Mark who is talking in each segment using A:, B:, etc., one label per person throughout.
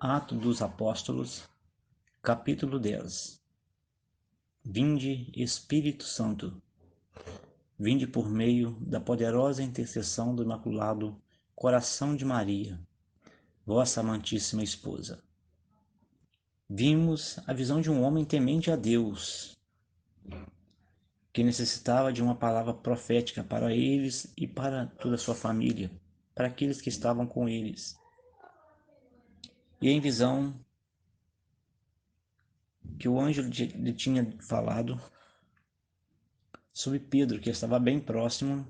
A: Atos dos Apóstolos, capítulo 10. Vinde, Espírito Santo, vinde por meio da poderosa intercessão do Imaculado Coração de Maria, vossa amantíssima esposa. Vimos a visão de um homem temente a Deus, que necessitava de uma palavra profética para eles e para toda a sua família, para aqueles que estavam com eles. E em visão que o anjo lhe tinha falado sobre Pedro, que estava bem próximo,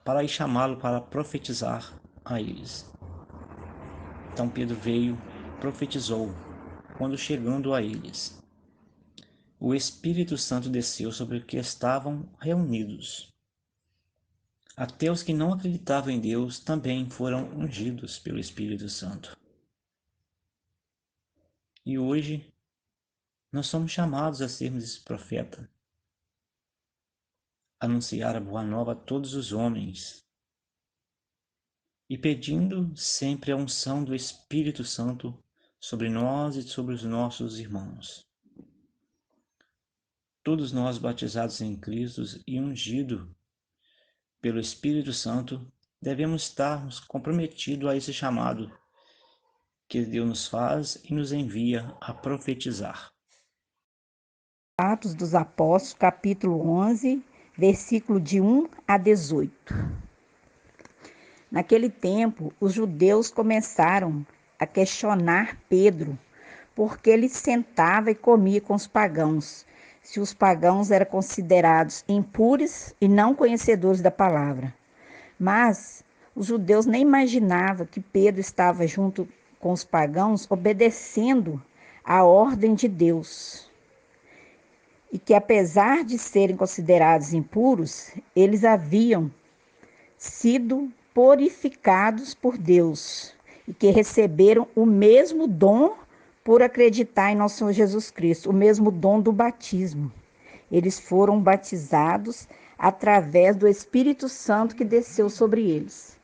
A: para ir chamá-lo para profetizar a eles. Então Pedro veio, profetizou. Quando chegando a eles, o Espírito Santo desceu sobre os que estavam reunidos. Até os que não acreditavam em Deus também foram ungidos pelo Espírito Santo. E hoje nós somos chamados a sermos esse profeta, anunciar a boa nova a todos os homens, e pedindo sempre a unção do Espírito Santo sobre nós e sobre os nossos irmãos. Todos nós batizados em Cristo e ungidos pelo Espírito Santo, devemos estarmos comprometidos a esse chamado que Deus nos faz e nos envia a profetizar.
B: Atos dos Apóstolos, capítulo 11, versículo de 1 a 18. Naquele tempo, os judeus começaram a questionar Pedro, porque ele sentava e comia com os pagãos, se os pagãos eram considerados impuros e não conhecedores da palavra. Mas os judeus nem imaginavam que Pedro estava junto com os pagãos, obedecendo à ordem de Deus. E que, apesar de serem considerados impuros, eles haviam sido purificados por Deus e que receberam o mesmo dom por acreditar em nosso Senhor Jesus Cristo, o mesmo dom do batismo. Eles foram batizados através do Espírito Santo que desceu sobre eles.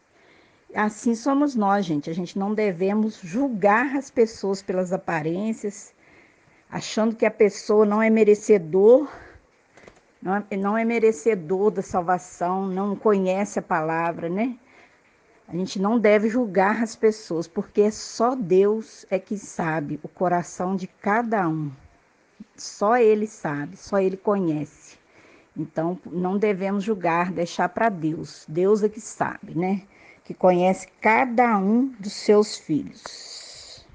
B: Assim somos nós, gente. A gente não devemos julgar as pessoas pelas aparências, achando que a pessoa não é merecedor da salvação, não conhece a palavra, né? A gente não deve julgar as pessoas, porque só Deus é que sabe o coração de cada um. Só Ele sabe, só Ele conhece. Então, não devemos julgar, deixar para Deus. Deus é que sabe, né? Que conhece cada um dos seus filhos.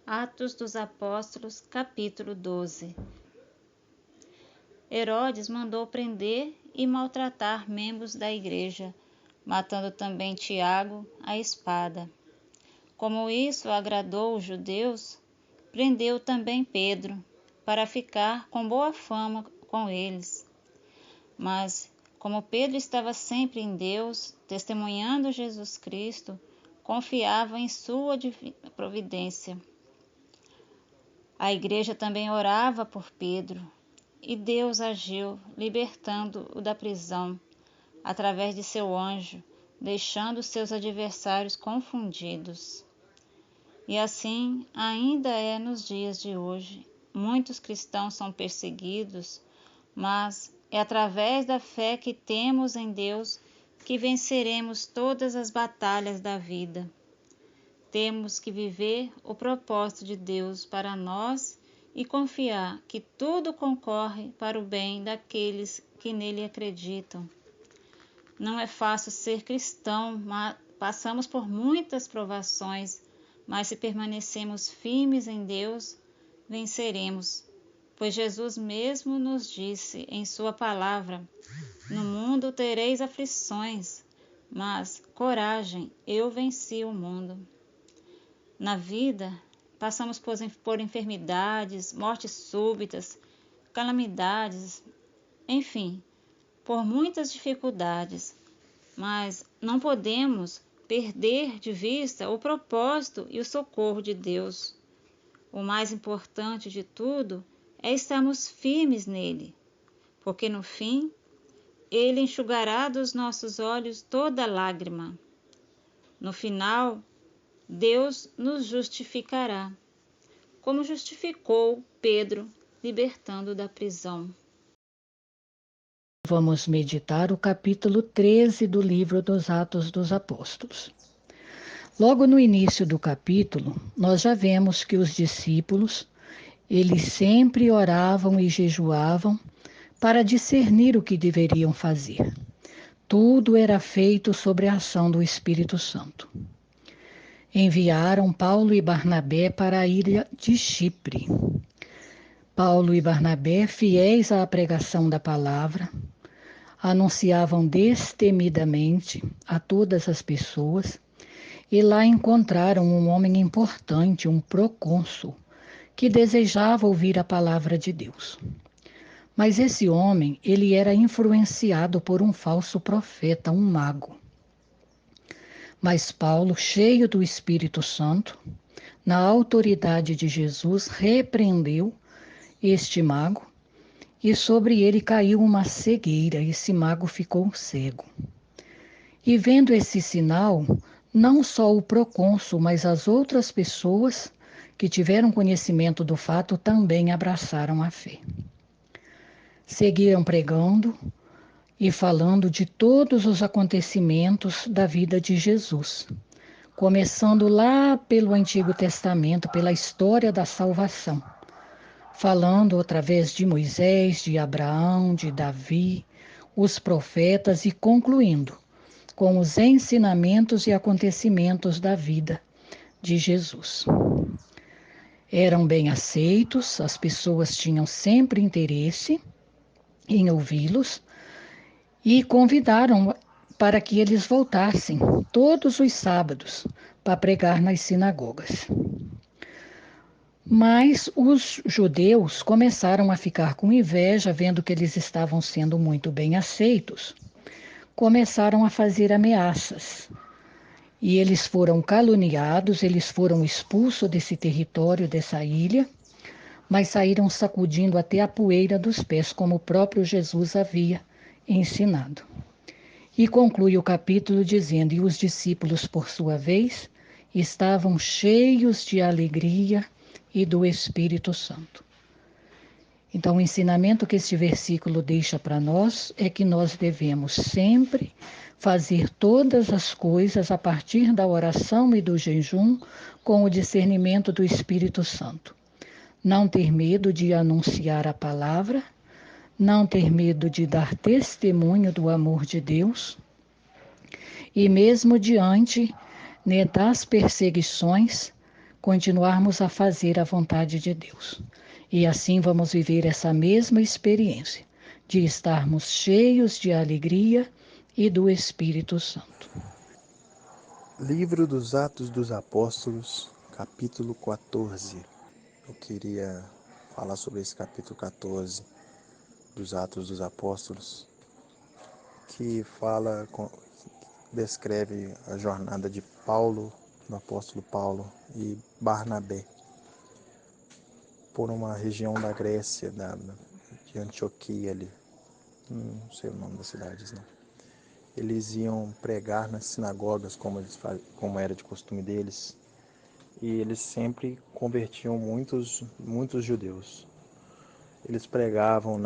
C: Atos dos Apóstolos, capítulo 12. Herodes mandou prender e maltratar membros da igreja, matando também Tiago à espada. Como isso agradou os judeus, prendeu também Pedro, para ficar com boa fama com eles. Mas, como Pedro estava sempre em Deus, testemunhando Jesus Cristo, confiava em sua providência. A igreja também orava por Pedro, e Deus agiu, libertando-o da prisão, através de seu anjo, deixando seus adversários confundidos. E assim ainda é nos dias de hoje. Muitos cristãos são perseguidos, mas é através da fé que temos em Deus que venceremos todas as batalhas da vida. Temos que viver o propósito de Deus para nós e confiar que tudo concorre para o bem daqueles que nele acreditam. Não é fácil ser cristão, mas passamos por muitas provações, mas se permanecemos firmes em Deus, venceremos. Pois Jesus mesmo nos disse em sua palavra: no mundo tereis aflições, mas coragem, eu venci o mundo. Na vida, passamos por enfermidades, mortes súbitas, calamidades, enfim, por muitas dificuldades, mas não podemos perder de vista o propósito e o socorro de Deus. O mais importante de tudo é estarmos firmes nele, porque no fim, ele enxugará dos nossos olhos toda lágrima. No final, Deus nos justificará, como justificou Pedro, libertando da prisão.
D: Vamos meditar o capítulo 13 do livro dos Atos dos Apóstolos. Logo no início do capítulo, nós já vemos que os discípulos, eles sempre oravam e jejuavam para discernir o que deveriam fazer. Tudo era feito sob a ação do Espírito Santo. Enviaram Paulo e Barnabé para a ilha de Chipre. Paulo e Barnabé, fiéis à pregação da palavra, anunciavam destemidamente a todas as pessoas e lá encontraram um homem importante, um procônsul, que desejava ouvir a palavra de Deus. Mas esse homem, ele era influenciado por um falso profeta, um mago. Mas Paulo, cheio do Espírito Santo, na autoridade de Jesus, repreendeu este mago e sobre ele caiu uma cegueira. Esse mago ficou cego. E vendo esse sinal, não só o procônsul, mas as outras pessoas que tiveram conhecimento do fato também abraçaram a fé. Seguiram pregando e falando de todos os acontecimentos da vida de Jesus, começando lá pelo Antigo Testamento, pela história da salvação, falando através de Moisés, de Abraão, de Davi, os profetas e concluindo com os ensinamentos e acontecimentos da vida de Jesus. Eram bem aceitos, as pessoas tinham sempre interesse em ouvi-los e convidaram para que eles voltassem todos os sábados para pregar nas sinagogas. Mas os judeus começaram a ficar com inveja, vendo que eles estavam sendo muito bem aceitos. Começaram a fazer ameaças. E eles foram caluniados, eles foram expulsos desse território, dessa ilha, mas saíram sacudindo até a poeira dos pés, como o próprio Jesus havia ensinado. E conclui o capítulo dizendo: e os discípulos, por sua vez, estavam cheios de alegria e do Espírito Santo. Então, o ensinamento que este versículo deixa para nós é que nós devemos sempre fazer todas as coisas a partir da oração e do jejum com o discernimento do Espírito Santo. Não ter medo de anunciar a palavra, não ter medo de dar testemunho do amor de Deus e mesmo diante, né, das perseguições, continuarmos a fazer a vontade de Deus. E assim vamos viver essa mesma experiência de estarmos cheios de alegria e do Espírito Santo.
E: Livro dos Atos dos Apóstolos, capítulo 14. Eu queria falar sobre esse capítulo 14 dos Atos dos Apóstolos, que descreve a jornada de Paulo, do apóstolo Paulo e Barnabé, por uma região da Grécia, de Antioquia ali. Não sei o nome das cidades, não. Eles iam pregar nas sinagogas, como era de costume deles, e eles sempre convertiam muitos judeus. Eles pregavam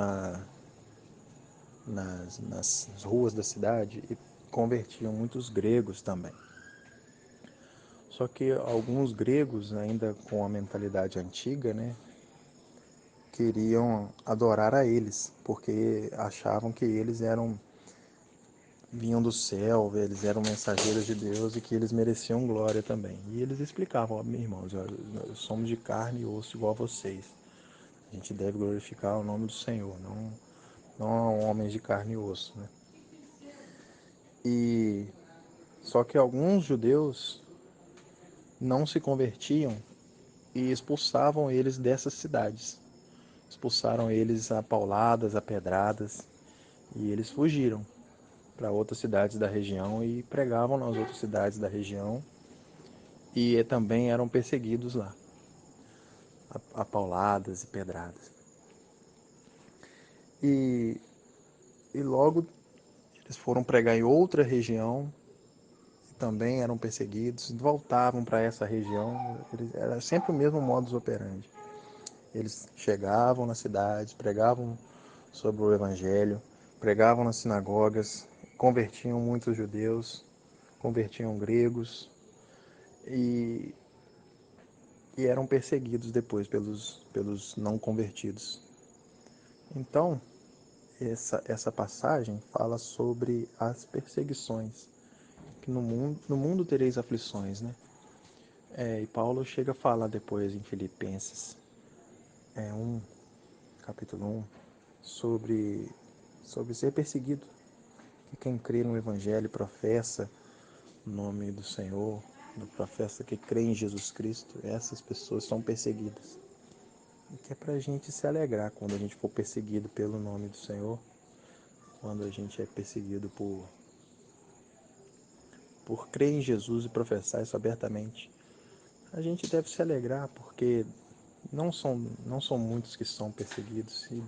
E: nas ruas da cidade e convertiam muitos gregos também. Só que alguns gregos, ainda com a mentalidade antiga, né, queriam adorar a eles, porque achavam que eles vinham do céu, eles eram mensageiros de Deus e que eles mereciam glória também. E eles explicavam: meus irmãos, nós somos de carne e osso igual a vocês. A gente deve glorificar o nome do Senhor, não homens de carne e osso, né? E só que alguns judeus não se convertiam e expulsavam eles dessas cidades. Expulsaram eles a pauladas, a pedradas, e eles fugiram para outras cidades da região e pregavam nas outras cidades da região e também eram perseguidos lá, a pauladas e pedradas. E logo eles foram pregar em outra região, também eram perseguidos, voltavam para essa região. Era sempre o mesmo modus operandi. Eles chegavam nas cidades, pregavam sobre o evangelho, pregavam nas sinagogas, convertiam muitos judeus, convertiam gregos e, e eram perseguidos depois pelos não convertidos. Então, essa passagem fala sobre as perseguições, que no mundo tereis aflições, né? E Paulo chega a falar depois em Filipenses 1, capítulo 1, sobre ser perseguido. Que quem crê no Evangelho, professa o nome do Senhor, professa que crê em Jesus Cristo, essas pessoas são perseguidas. E que é para a gente se alegrar quando a gente for perseguido pelo nome do Senhor, quando a gente é perseguido por crer em Jesus e professar isso abertamente. A gente deve se alegrar, porque não são muitos que são perseguidos e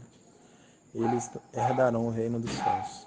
E: eles herdarão o reino dos céus.